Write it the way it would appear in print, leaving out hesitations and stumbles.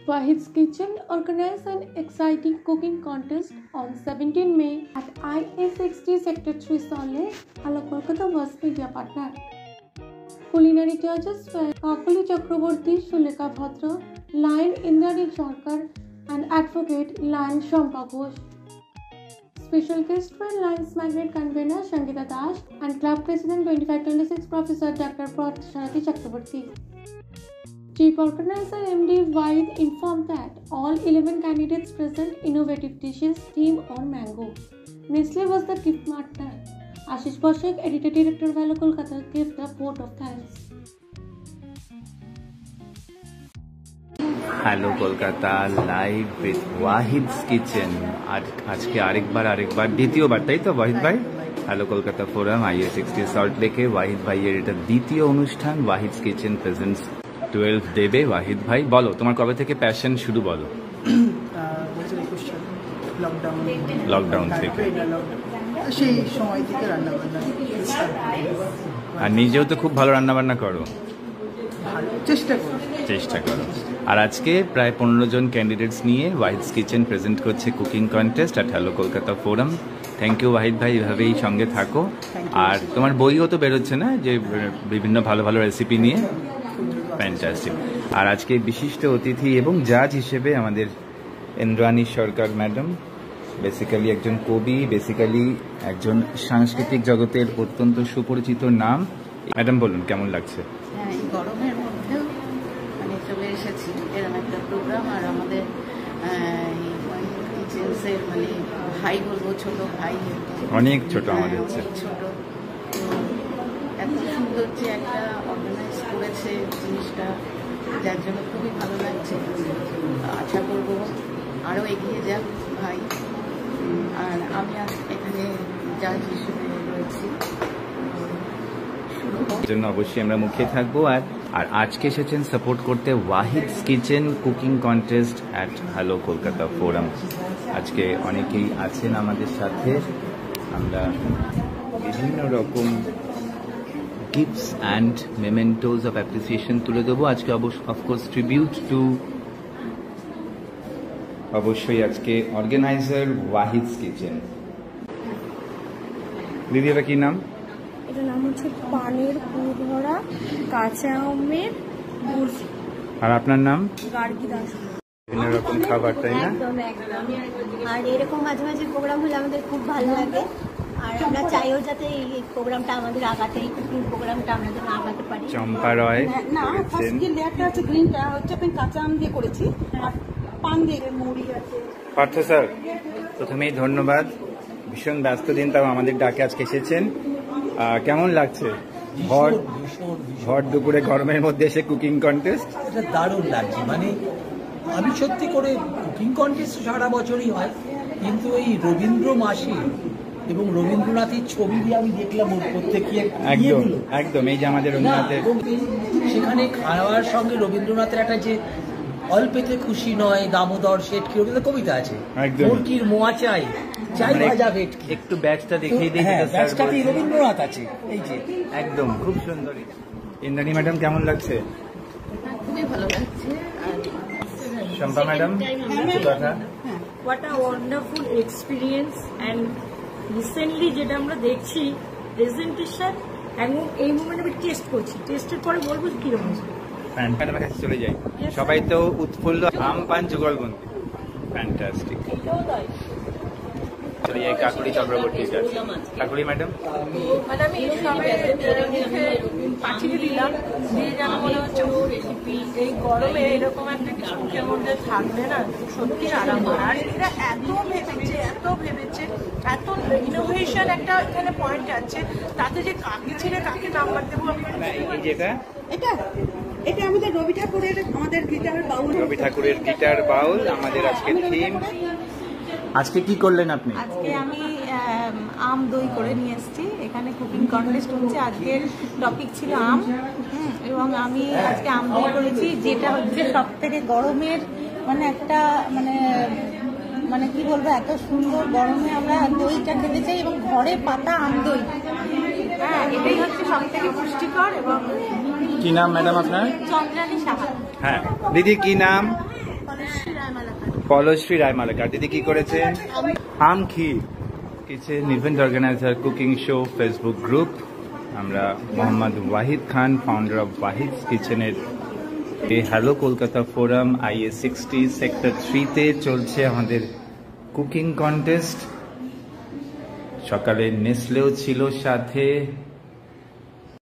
Wahid's Kitchen organized an exciting cooking contest on 17 May at IA60 Sector 3 Sole, Hello Kolkata was media partner. Culinary judges were Kakuli Chakraborty, Shuleka Bhadra, Lion Indrani Sarkar and Advocate Lion Shampa Ghosh. Special guests were Lions Magnet Convener Shangita Das and Club President 2526 Professor Dr. Sharati Chakraborty. Chief Organizer MD Wahid informed that all 11 candidates present innovative dishes themed on mango. Nestle was the gift partner. Ashish Bashak, Editor Director of Hello Kolkata, gave the vote of thanks. Hello Kolkata live with Wahid's Kitchen. আজকে আরেকবার দ্বিতীয়বার তাই তো ওয়াহিদ ভাই hello Kolkata forum IA60 salt লেকে ওয়াহিদ ভাইয়ের এটা দ্বিতীয় অনুষ্ঠান ওয়াহিদ's কিচেন প্রেজেন্টস 12 দেবে ওয়াহিদ ভাই বলো তোমার কবে থেকে প্যাশন শুরু বলো লকডাউন থেকে সেই সময় থেকে রান্না বান্না আর নিজেও তো খুব ভালো রান্না বান্না করো চেষ্টা করো আর আজকে প্রায় 15 জন ক্যান্ডিডেটস নিয়ে ওয়াহিদ's কিচেন প্রেজেন্ট করছে cooking contest at hello Kolkata forum thank you Wahid ভাই এভাবেই সঙ্গে থাকো আর তোমার বইও তো বেরোচ্ছে না যে বিভিন্ন ভালো ভালো রেসিপি নিয়ে ফ্যান্টাস্টিক আর আজকে বিশিষ্ট অতিথি এবং জাজ হিসেবে আমাদের ইন্দ্রাণী সরকার ম্যাডাম বেসিক্যালি একজন কবি বেসিক্যালি একজন সাংস্কৃতিক জগতের অত্যন্ত সুপরিচিত নাম ম্যাডাম বলুন কেমন লাগছে গরমের মধ্যেও মানে চলে এসেছি এরকম একটা প্রোগ্রাম আর আমাদের কিচেন্সের মানে ভাই বলবো ছোট ভাই অনেক ছোট আমাদের ছোট এত সুন্দর যে একটা অর্গানাইজ করেছে জিনিসটা যার জন্য খুবই ভালো লাগছে আশা করবো আরও এগিয়ে যাক ভাই আর আমি আজ এখানে জাজ হিসেবে রয়েছি জন্য অবশ্যই আমরা মুখে থাকবো আর আজকে এসেছেন সাপোর্ট করতে Wahid's kitchen cooking contest at hello Kolkata forum আজকে অনেকেই আছেন আমাদের সাথে আমরা বিভিন্ন রকম gifts and mementos of appreciation তুলে দেবো আজকে অফকোর্স ট্রিবিউট টু অবশ্যই আজকে অর্গানাইজার ওয়াহিদ's কিচেন দিদি এটা কি নাম এটার নাম হচ্ছে পানের পুরভরা কাঁচা আমের বরফি আর আপনার নাম গার্গী দাস বিভিন্ন রকম খাবার তাই না একদম আর এরকম মাঝে মাঝে প্রোগ্রাম হলে আমাদের খুব ভালো লাগে আর আমরা চাইও যাতে এই প্রোগ্রামটা আমাদের আগাতে এই কুকিং প্রোগ্রামটা আমরা যেন আগাতে পারি চম্পা রয় না ফার্স্ট যে লেয়ারটা আছে গ্রিনটা হচ্ছে আপনি কাঁচা আম দিয়ে করেছি আর পান দিয়ে মুড়ি আছে পার্থ স্যার প্রথমেই ধন্যবাদ ভীষণ ব্যস্ত দিন তাও আমাদের ডাকে আজকে এসেছেন কেমন লাগছে ভর দুপুরে গরমের মধ্যে এসে কুকিং কন্টেস্ট এটা দারুণ লাগছে মানে আমি সত্যি করে কুকিং কন্টেস্ট সারা বছরই হয় কিন্তু এই রবীন্দ্র মাসে এবং রবীন্দ্রনাথের ছবি দিয়ে আমি দেখলাম ওর প্রত্যেকে একদম এই যে আমাদের রবীন্দ্রনাথের সেখানে খাওয়ার সঙ্গে রবীন্দ্রনাথের একটা যে অল্পেতে খুশি নয় দামোদর শেঠ কি ওটা কবিতা আছে মুরগির মোয়া চাই চাই ভাজা ভেটকি একটু ব্যাচটা দেখিয়ে দিই ব্যাচটাতে রবীন্দ্রনাথ আছে এই যে একদম খুব সুন্দর ইন্দ্রাণী ম্যাডাম কেমন লাগছে খুবই ভালো লাগছে শম্পা ম্যাডাম কথা what a wonderful experience and recently যেটা আমরা দেখছি প্রেজেন্টেশন এবং এই মোমেন্টে আমি টেস্ট করছি টেস্টের পরে বলবো কিরকম ম্যাডামের কাছে চলে যাই সবাই তো উৎফুল্ল আম পান যুগলবন্দি ফ্যান্টাস্টিক চলে যাই কাকুলি চক্রবর্তীর কাছে কাকুলি ম্যাডাম ম্যাডাম এই সবাই পাঠিয়ে দিলাম দিয়ে যেন মনে হচ্ছে রেসিপি এই গরমে এরকম একটা কিছু মুখের মধ্যে থাকবে না সত্যি আরাম আর এরা এত ভেবেছে এত ইনোভেশন একটা এখানে পয়েন্ট আছে তাতে যে কাকে ছেড়ে কাকে নাম্বার দেবো এই যেটা এটা আমাদের রবি ঠাকুরের গিটার বাউল আমাদের আজকে থিম আজকে কি করলেন আপনি আজকে আমি আম দই করে নিয়ে এসেছি এখানে কুকিং কন্টেস্ট হচ্ছে আজকের টপিক ছিল আম এবং আমি আজকে আম দই করেছি যেটা হচ্ছে সব থেকে গরমের মানে একটা মানে কি বলবো এত সুন্দর গরমে আমরা দইটা খেতে চাই এবং ঘরে পাতা আম দই হ্যাঁ এটাই হচ্ছে সব থেকে পুষ্টিকর এবং কি নাম ম্যাডাম আপনার চন্দ্রানী সাহা হ্যাঁ দিদি কি নাম পলশ্রী রায় মালাকার দিদি কি করেছে? আম ক্ষীর। Kitchen event organizer, cooking show, Facebook group. আমরা মোহাম্মদ ওয়াহিদ খান, ফাউন্ডার অফ ওয়াহিদস কিচেনের এই hello Kolkata forum IA60 sector 3-তে চলছে আমাদের কুকিং কন্টেস্ট। সকালে নেসলেও ছিল সাথে।